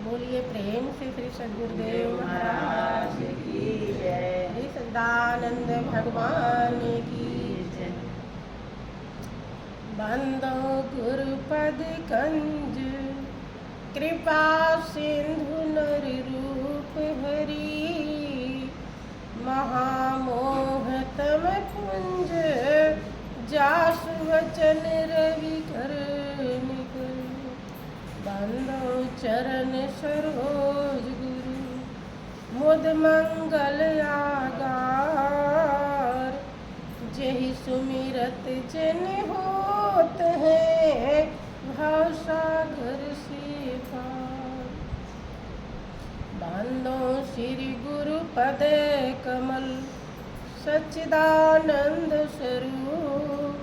बोलिए प्रेम से श्री सद्गुरुदेव महाराज की जय। श्री सच्चिदानंद भगवान की जय। बंदो गुरुपद कंज कृपा सिंधु नर रूप हरि महामोह तम पुंज जासु वचन रवि कर निकर बंदो चरण सरोज गुरु मुद मंगल आगार जेहि सुमिरत जन होत है भाव सागर से पार बांधो श्री गुरु पद कमल सच्चिदानंद स्वरूप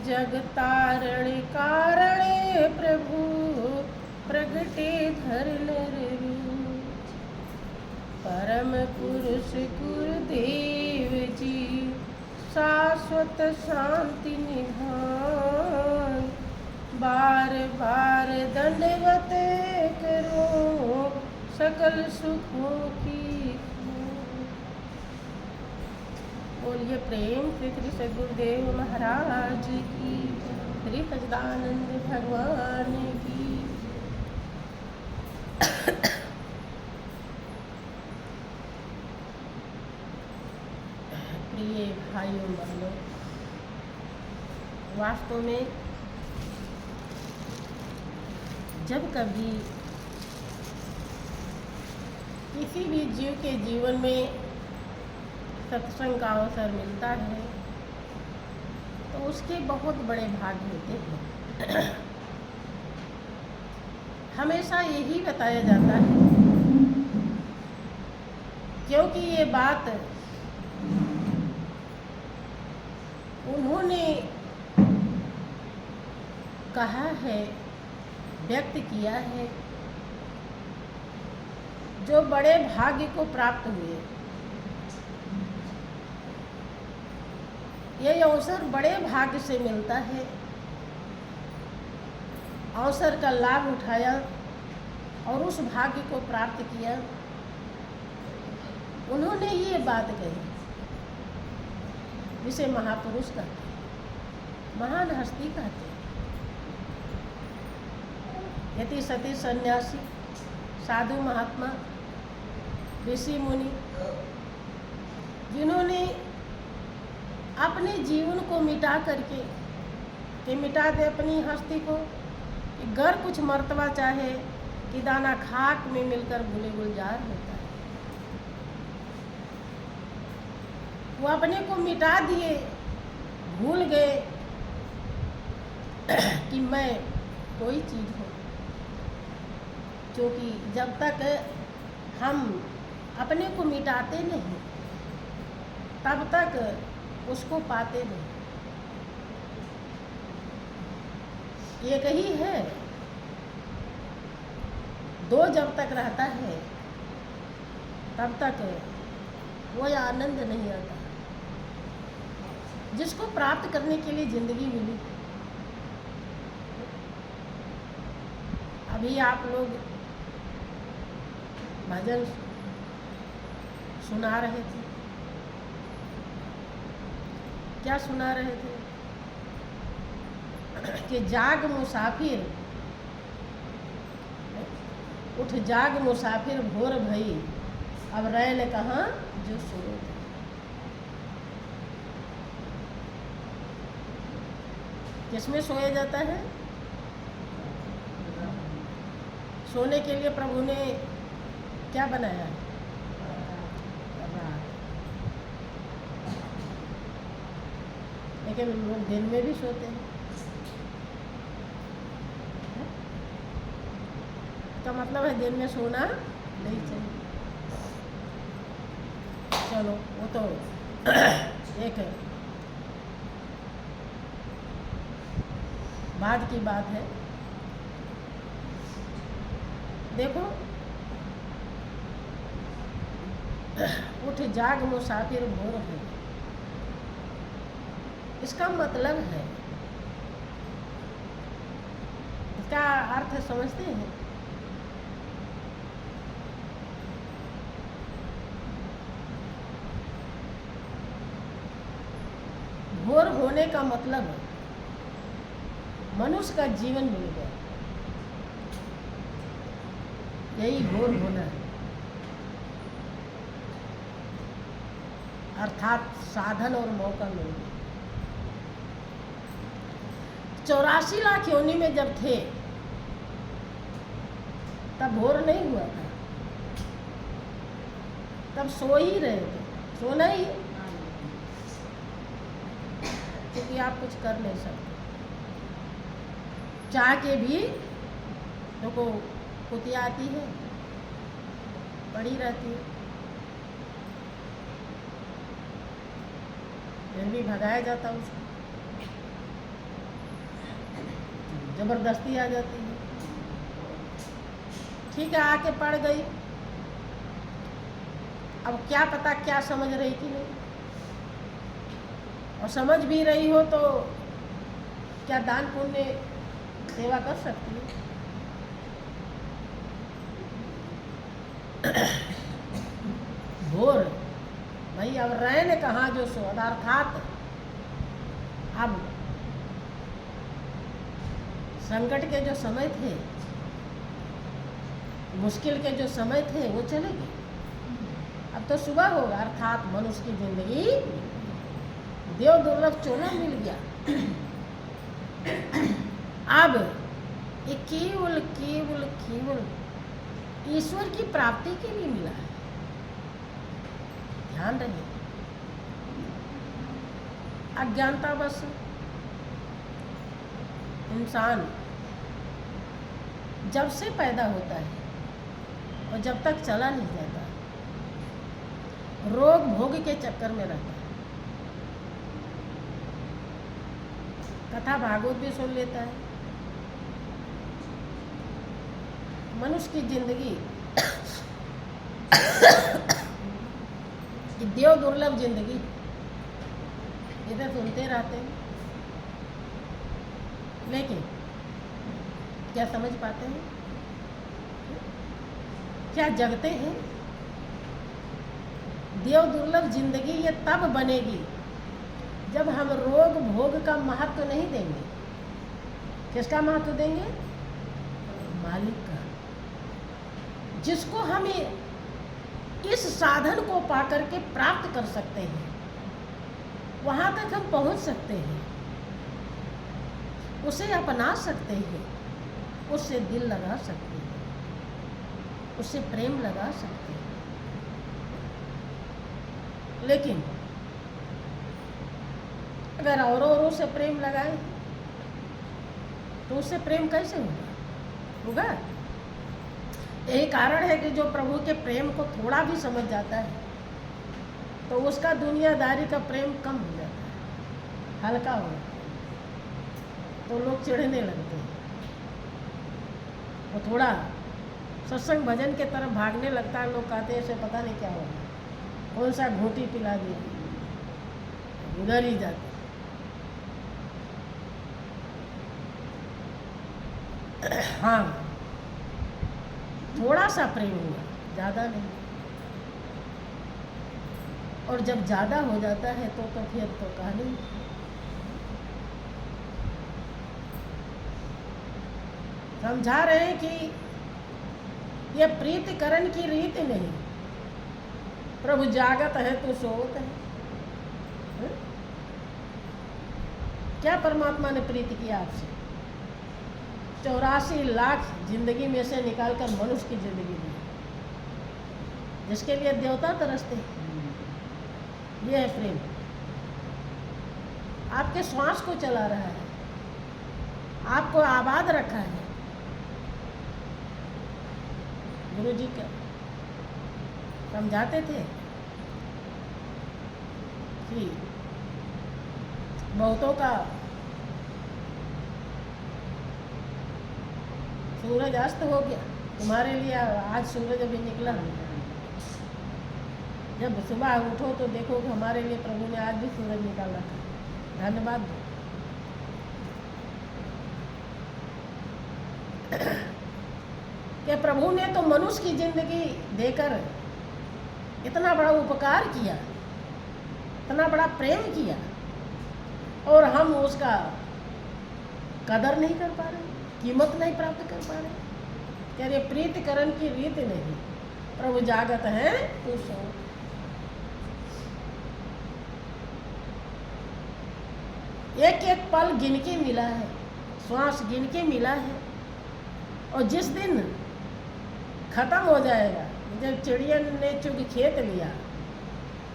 जग तारण कारण प्रभु प्रगटे धरन रूप परम पुरुष गुरुदेव जी शाश्वत शांति निधान बार बार दंडवत करो सकल सुखों की खोज। बोलिए प्रेम से श्री सद्गुरुदेव महाराज की श्री सच्चिदानंद भगवान की। प्रिय भाइयों बहनों, वास्तव में जब कभी किसी भी जीव के जीवन में सत्संग का अवसर मिलता है तो उसके बहुत बड़े भाग्य होते हैं। हमेशा यही बताया जाता है, क्योंकि ये बात उन्होंने कहा है, व्यक्त किया है, जो बड़े भाग्य को प्राप्त हुए। ये अवसर बड़े भाग्य से मिलता है। अवसर का लाभ उठाया और उस भाग्य को प्राप्त किया। उन्होंने ये बात कही जिसे महापुरुष कहते हैं, महान हस्ती कहते हैं। यति सती सन्यासी, साधु महात्मा, ऋषि मुनि, जिन्होंने अपने जीवन को मिटा करके कि मिटा दे अपनी हस्ती को, कि घर कुछ मर्तबा चाहे कि दाना खाक में मिलकर गुले गुलजार होता है। वो अपने को मिटा दिए, भूल गए कि मैं कोई चीज़ हूँ। क्योंकि जब तक हम अपने को मिटाते नहीं तब तक उसको पाते नहीं। एक ही है, दो जब तक रहता है तब तक वो आनंद नहीं आता जिसको प्राप्त करने के लिए जिंदगी मिली। अभी आप लोग भजन सुना रहे थे, क्या सुना रहे थे कि जाग मुसाफिर, उठ जाग मुसाफिर भोर भई, अब रैन कहाँ जो सोए। किसमें सोया जाता है? सोने के लिए प्रभु ने क्या बनाया है? रात। लेकिन लोग दिन में भी सोते हैं। तो मतलब है दिन में सोना नहीं चाहिए। चलो वो तो एक बाद की बात है। देखो, उठ जाग मुसाफिर भोर है, इसका मतलब है, इसका अर्थ समझते हैं होने का मतलब मनुष्य का जीवन मिल गया, यही घोर होना है। अर्थात साधन और मौका मिल गया। 84 लाख योनि में जब थे तब घोर नहीं हुआ था, तब सो ही रहे थे, सोना ही, क्योंकि आप कुछ कर नहीं सकते। चाह के भी देखो कुतिया आती है, पड़ी रहती है, फिर भी भगाया जाता उसको, जबरदस्ती आ जाती है। ठीक है, आके पड़ गई, अब क्या पता क्या समझ रही कि नहीं, और समझ भी रही हो तो क्या दान पुण्य सेवा कर सकती है। घोर भाई, अब रैन कहाँ जो सो, अर्थात अब संकट के जो समय थे, मुश्किल के जो समय थे वो चले गए। अब तो सुबह होगा, अर्थात मनुष्य की जिंदगी देव दुर्लभ चोला मिल गया। अब ये केवल केवल केवल ईश्वर की प्राप्ति के लिए मिला है, ध्यान रहे। अज्ञानतावश इंसान जब से पैदा होता है और जब तक चला नहीं जाता, रोग भोग के चक्कर में रहता है। कथा भागवत भी सुन लेता है। मनुष्य की जिंदगी देव दुर्लभ जिंदगी, इधर सुनते रहते हैं, लेकिन क्या समझ पाते हैं, क्या जगते हैं? देव दुर्लभ जिंदगी ये तब बनेगी जब हम रोग भोग का महत्व नहीं देंगे। किसका महत्व देंगे? मालिक का, जिसको हम इस साधन को पाकर के प्राप्त कर सकते हैं, वहाँ तक हम पहुँच सकते हैं, उसे अपना सकते हैं, उससे दिल लगा सकते हैं, उससे प्रेम लगा सकते हैं। लेकिन अगर औरों से प्रेम लगाए तो उससे प्रेम कैसे होगा? यही कारण है कि जो प्रभु के प्रेम को थोड़ा भी समझ जाता है तो उसका दुनियादारी का प्रेम कम हो जाता है, हल्का हो जाता है, तो लोग चिढ़ने लगते हैं। वो थोड़ा सत्संग भजन के तरफ भागने लगता है, लोग कहते हैं इसे पता नहीं क्या होगा, कौन सा घोटी पिला दिया, उधर ही जाते। हाँ, थोड़ा सा प्रेम हुआ, ज़्यादा नहीं। और जब ज़्यादा हो जाता है तो फिर तो कहानी। समझा रहे हैं कि यह प्रीतिकरण की रीति नहीं, प्रभु जागत है तो सोवत है। क्या परमात्मा ने प्रीति किया आपसे? 84 लाख जिंदगी में से निकालकर मनुष्य की जिंदगी दी, जिसके लिए देवता तरसते। ये है प्रेम। आपके श्वास को चला रहा है, आपको आबाद रखा है। गुरु जी क्या समझाते थे कि बहुतों का सूरज अस्त हो गया, तुम्हारे लिए आज सूरज अभी निकला। जब सुबह उठो तो देखो कि हमारे लिए प्रभु ने आज भी सूरज निकाल रखा, धन्यवाद दो। कि प्रभु ने तो मनुष्य की जिंदगी देकर इतना बड़ा उपकार किया, इतना बड़ा प्रेम किया, और हम उसका कदर नहीं कर पा रहे, कीमत नहीं प्राप्त कर पा रहे। कह रहे प्रीतिकरण की रीत नहीं, प्रभु जागत है तू सो। एक एक पल गिन के मिला है, श्वास गिन के मिला है, और जिस दिन खत्म हो जाएगा, जब चिड़िया ने चुग खेत लिया,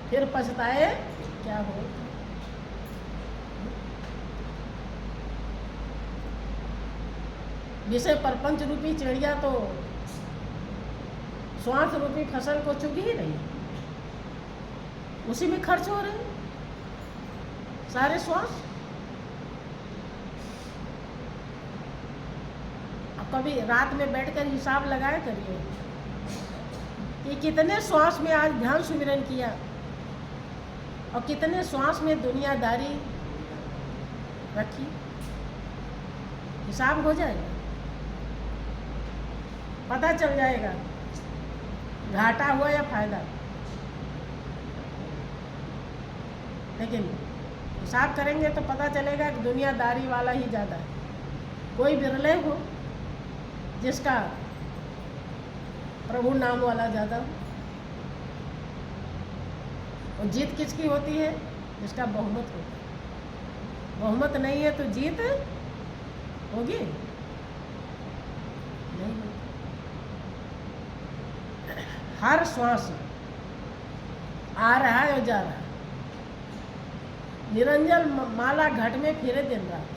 फिर पछताए क्या हो। विषय परपंच रूपी चिड़िया तो श्वास रूपी फसल को चुग ही रही, उसी में खर्च हो रहे सारे श्वास। अब कभी रात में बैठकर हिसाब लगाया करिए कि कितने श्वास में आज ध्यान सुमिरन किया और कितने श्वास में दुनियादारी रखी, हिसाब हो जाएगा, पता चल जाएगा घाटा हुआ या फायदा। लेकिन हिसाब करेंगे तो पता चलेगा कि दुनियादारी वाला ही ज़्यादा है। कोई बिरले हो जिसका प्रभु नाम वाला ज़्यादा हो, और जीत किसकी होती है? जिसका बहुमत होता है। बहुमत नहीं है तो जीत होगी नहीं होगी। हर श्वास आ रहा है और जा रहा है, निरंजन माला घट में फिरे दिन रात,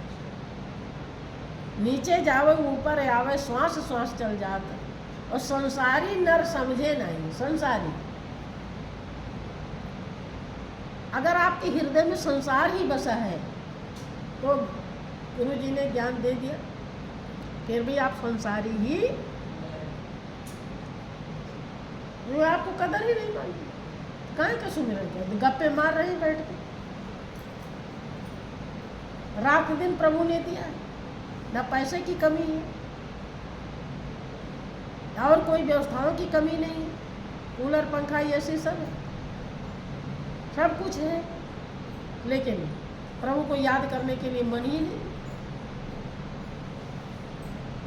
नीचे जावे ऊपर आवे, श्वास श्वास चल जाता। और संसारी नर समझे नहीं, संसारी अगर आपके हृदय में संसार ही बसा है तो गुरु जी ने ज्ञान दे दिया, फिर भी आप संसारी ही, वो आपको कदर ही नहीं मानती। काहे का सुमिरन कर, गप्पे मार रहे बैठ के। रात दिन प्रभु ने दिया, ना पैसे की कमी है और कोई व्यवस्थाओं की कमी नहीं, कूलर पंखा ऐसे सब है, सब कुछ है, लेकिन प्रभु को याद करने के लिए मन ही नहीं।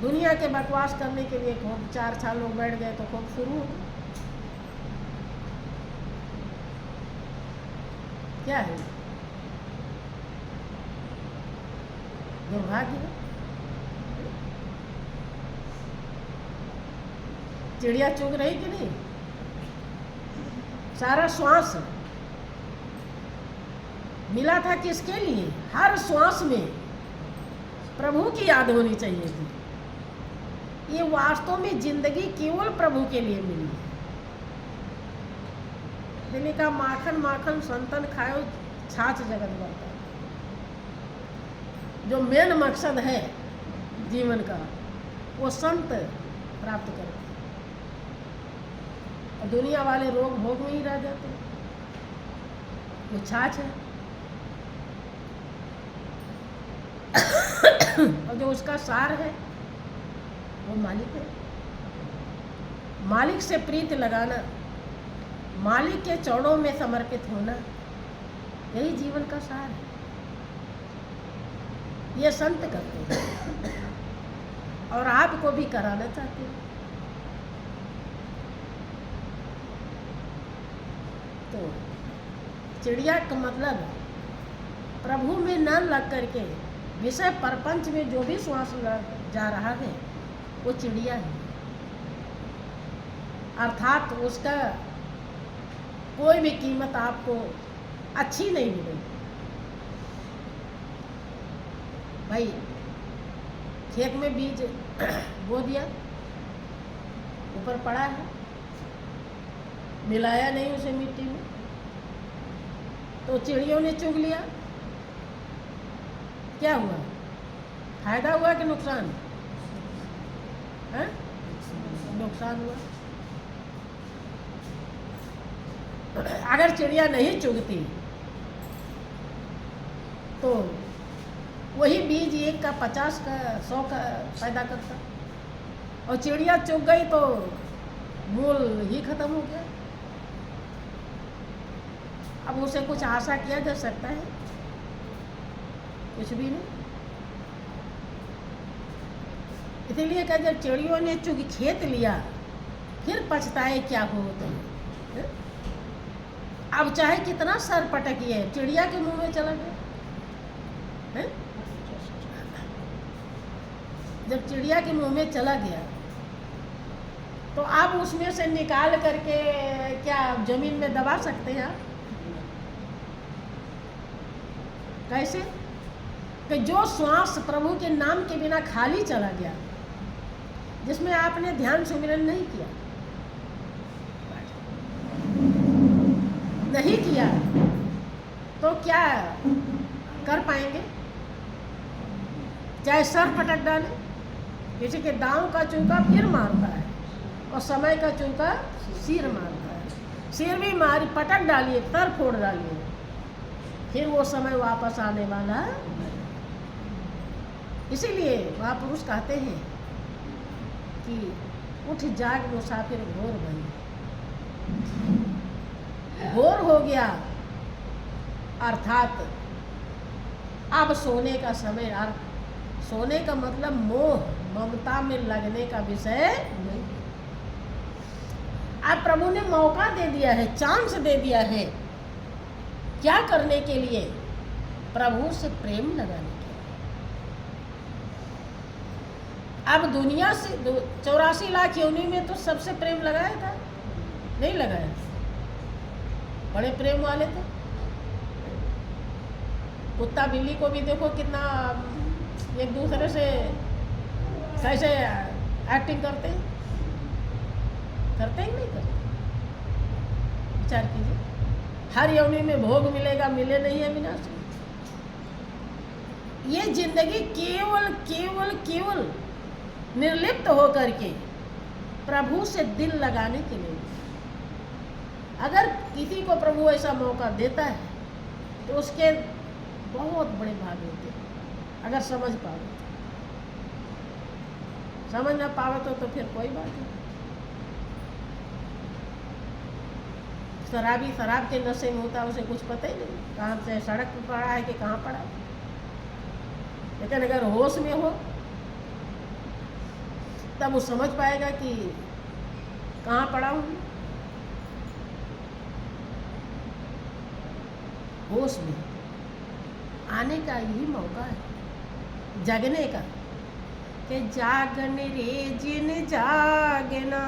दुनिया के बकवास करने के लिए खूब 4 लोग बैठ गए तो खूब शुरू हो गया। क्या है? दुर्भाग्य है। चिड़िया चुग रही कि नहीं? सारा श्वास मिला था किसके लिए? हर श्वास में प्रभु की याद होनी चाहिए थी। ये वास्तव में जिंदगी केवल प्रभु के लिए मिली है। दिल्ली का माखन माखन संतन खाओ, छाछ जगत बढ़ता। जो मेन मकसद है जीवन का वो संत प्राप्त करते, और दुनिया वाले रोग भोग में ही रह जाते। वो छाछ है और जो उसका सार है वो मालिक है। मालिक से प्रीति लगाना, मालिक के चरणों में समर्पित होना, यही जीवन का सार है। ये संत करते हैं और आपको भी कराना चाहते हैं। तो चिड़िया का मतलब प्रभु में न लग करके विषय परपंच में जो भी श्वास जा रहा है वो चिड़िया है, अर्थात उसका कोई भी कीमत आपको अच्छी नहीं मिलेगी। भाई खेत में बीज बो दिया, ऊपर पड़ा है, मिलाया नहीं उसे मिट्टी में, तो चिड़ियों ने चुग लिया। क्या हुआ? फायदा हुआ कि नुकसान? है? नुकसान हुआ। अगर चिड़िया नहीं चुगती तो वही बीज 1 का 50 का 100 का पैदा करता, और चिड़िया चुग गई तो मूल ही खत्म हो गया। अब उसे कुछ आशा किया जा सकता है? कुछ भी नहीं। इसीलिए कहा जब चिड़ियों ने चुग खेत लिया फिर पछताए क्या हो तो। अब चाहे कितना सर पटकिए चिड़िया के मुंह में चला गया है? जब चिड़िया के मुंह में चला गया तो आप उसमें से निकाल करके क्या जमीन में दबा सकते हैं आप? कैसे कि जो श्वास प्रभु के नाम के बिना खाली चला गया, जिसमें आपने ध्यान सुमिरन नहीं किया, नहीं किया तो क्या कर पाएंगे? चाहे सर पटक डाले, किसी के दांव का चूका फिर मारता है और समय का चूका सिर मारता है। सिर भी मारी पटक डालिए, सर फोड़ डालिए, फिर वो समय वापस आने वाला है। इसीलिए महापुरुष कहते हैं कि उठ जाग मुसाफिर घोर भई, घोर हो गया अर्थात अब सोने का समय। सोने का मतलब मोह ममता में लगने का विषय नहीं। अब प्रभु ने मौका दे दिया है, चांस दे दिया है, क्या करने के लिए? प्रभु से प्रेम लगाने के लिए। अब दुनिया से 84 लाख योनि में तो सबसे प्रेम लगाया था? नहीं लगाया। बड़े प्रेम वाले थे। कुत्ता बिल्ली को भी देखो कितना एक दूसरे से कैसे एक्टिंग करते हैं, करते ही नहीं करते? विचार कीजिए। हर योनि में भोग मिलेगा, मिले नहीं है विनाशी। ये जिंदगी केवल केवल केवल निर्लिप्त होकर के प्रभु से दिल लगाने के लिए। अगर किसी को प्रभु ऐसा मौका देता है तो उसके बहुत बड़े भाग होते हैं, अगर समझ पावे तो। समझ ना पावे तो फिर कोई बात नहीं। शराबी शराब के नशे में होता है, उसे कुछ पता ही नहीं कहाँ से सड़क पर पड़ा है कि कहाँ पड़ा है। लेकिन अगर होश में हो तब वो समझ पाएगा कि कहाँ पड़ा हूँ। होश में आने का यही मौका है, जगने का। कि जागन रे जिन जागना,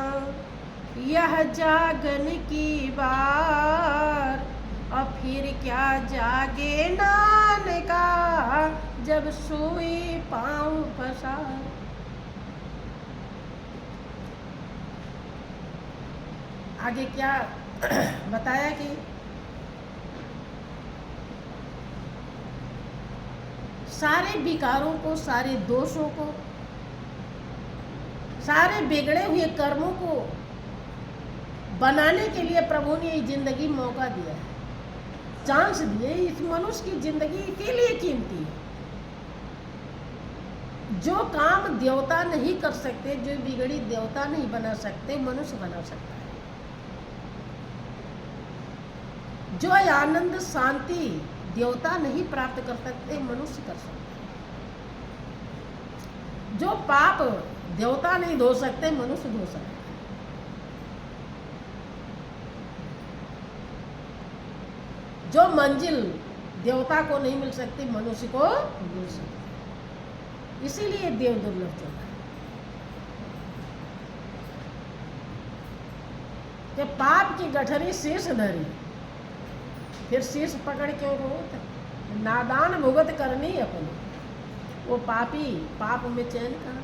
यह जागन की बार, और फिर क्या जागे नान का, जब सोए पाँव पसार। आगे क्या बताया कि सारे विकारों को, सारे दोषों को, सारे बिगड़े हुए कर्मों को बनाने के लिए प्रभु ने ये जिंदगी मौका दिया है, चांस दिए। इस मनुष्य की जिंदगी इसीलिए कीमती है। जो काम देवता नहीं कर सकते, जो बिगड़ी देवता नहीं बना सकते, मनुष्य बना सकता है। जो आनंद शांति देवता नहीं प्राप्त कर सकते, मनुष्य कर सकते। जो पाप देवता नहीं धो सकते, मनुष्य धो सकते। जो मंजिल देवता को नहीं मिल सकती, मनुष्य को मिल सकती। इसीलिए देव दुर्लभ चल रहा है कि पाप की गठरी शीर्ष धरी, फिर शीर्ष पकड़ क्यों रोत, नादान भुगत करनी अपनी। वो पापी पाप में चैन कहाँ?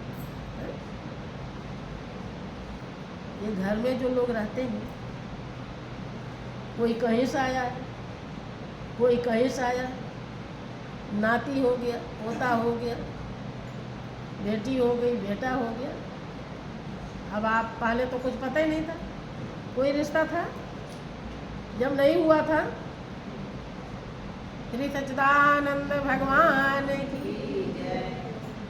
ये घर में जो लोग रहते हैं, कोई कहीं से आया है, कोई कहीं से आया, नाती हो गया, पोता हो गया, बेटी हो गई, बेटा हो गया। अब आप पहले तो कुछ पता ही नहीं था, कोई रिश्ता था जब नहीं हुआ था। श्री सच्चिदानंद भगवान की जय।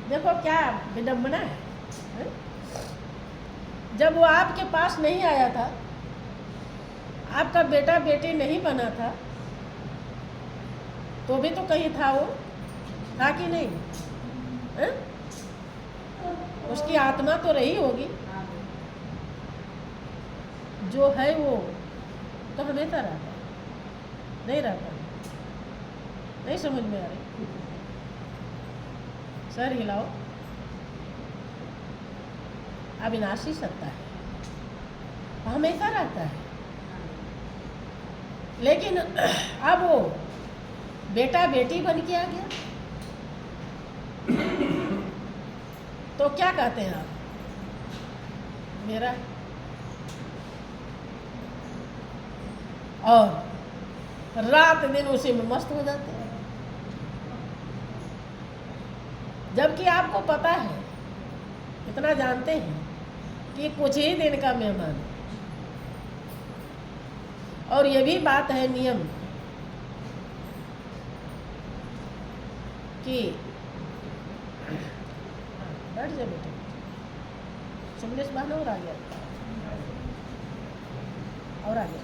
देखो क्या विडम्बना है। जब वो आपके पास नहीं आया था, आपका बेटा बेटी नहीं बना था, तो भी तो कहीं था वो। था कि नहीं? है? उसकी आत्मा तो रही होगी, जो है वो तो हमेशा रहता है, नहीं रहता। नहीं समझ में आ रही? सर हिलाओ। अविनाशी सत्ता है, हमेशा रहता है। लेकिन अब वो बेटा बेटी बन के आ गया, तो क्या कहते हैं आप? मेरा और रात दिन उसी में मस्त हो जाते हैं, जबकि आपको पता है, इतना जानते हैं कि कुछ ही दिन का मेहमान है। और ये भी बात है नियम कि बैठ जा बेटे, सुमलेश बहन और आ गया, और आ गया।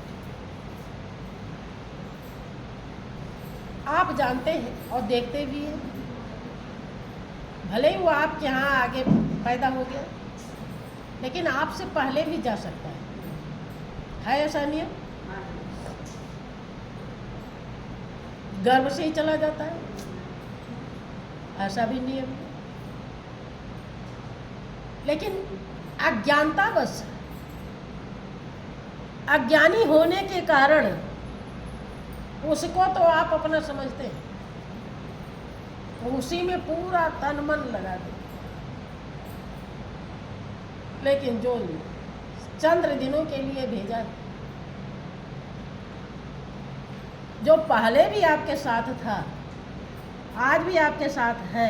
आप जानते हैं और देखते भी हैं, भले ही वो आपके यहाँ आगे पैदा हो गया, लेकिन आपसे पहले भी जा सकता है ऐसा नियम? गर्भ से ही चला जाता है, ऐसा भी नियम है। लेकिन अज्ञानतावश, अज्ञानी होने के कारण उसको तो आप अपना समझते हैं, तो उसी में पूरा तन मन लगा दे। लेकिन जो चंद्र दिनों के लिए भेजा, जो पहले भी आपके साथ था, आज भी आपके साथ है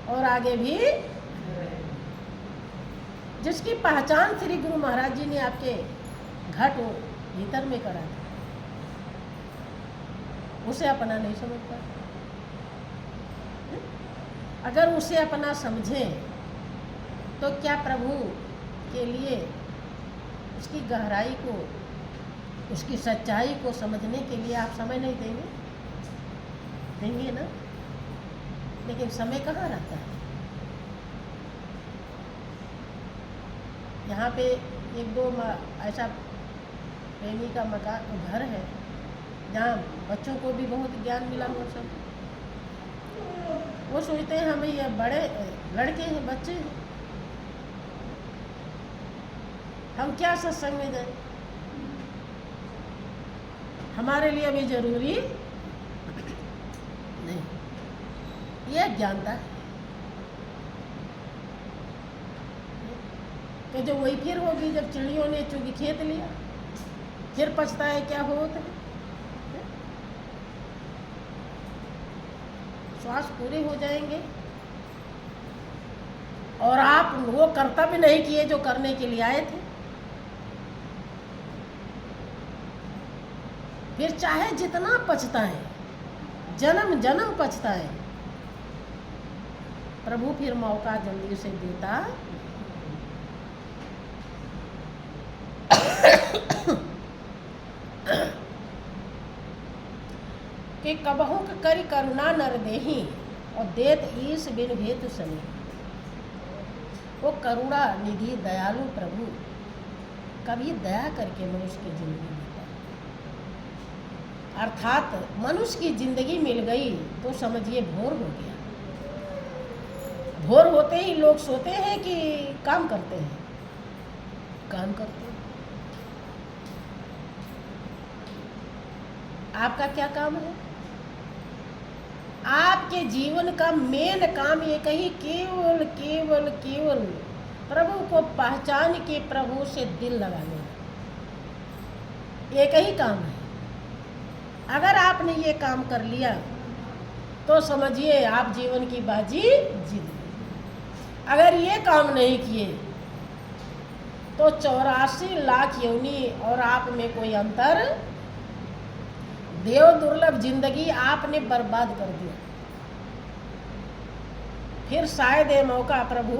और आगे भी, जिसकी पहचान श्री गुरु महाराज जी ने आपके घट भीतर में करा था, उसे अपना नहीं समझता। अगर उसे अपना समझें तो क्या प्रभु के लिए उसकी गहराई को, उसकी सच्चाई को समझने के लिए आप समय नहीं देंगे? देंगे ना? लेकिन समय कहाँ रहता है? यहाँ पे एक दो ऐसा प्रेमी का मकान घर है जहाँ बच्चों को भी बहुत ज्ञान मिला हुआ। सब वो सोचते हैं हमें ये बड़े लड़के हैं, बच्चे हैं, हम क्या सत्संग में जाए, हमारे लिए भी जरूरी नहीं। ये ज्ञानता है कि जो वही फिर होगी जब चिड़ियों ने चूंकि खेत लिया, फिर पछता है क्या होता है। श्वास पूरे हो जाएंगे और आप वो कर्तव्य नहीं किए जो करने के लिए आए थे, फिर चाहे जितना पछताए, जन्म जन्म पछताए, प्रभु फिर मौका जल्दी से देता कि कबहू करी करुणा नर देही और देत ईस बिन भेद सनी। वो करुणा निधि दयालु प्रभु कभी दया करके मनुष्य की जिंदगी देता है। अर्थात मनुष्य की जिंदगी मिल गई तो समझिए भोर हो गया। भोर होते ही लोग सोते हैं कि काम करते हैं, काम करते हैं। आपका क्या काम है? आपके जीवन का मेन काम एक ही, केवल केवल केवल प्रभु को पहचान के प्रभु से दिल लगा लेना, एक ही काम है। अगर आपने ये काम कर लिया तो समझिए आप जीवन की बाजी जीत गए। अगर ये काम नहीं किए तो 84 लाख योनि और आप में कोई अंतर, देव दुर्लभ जिंदगी आपने बर्बाद कर दिया। फिर शायद ये मौका प्रभु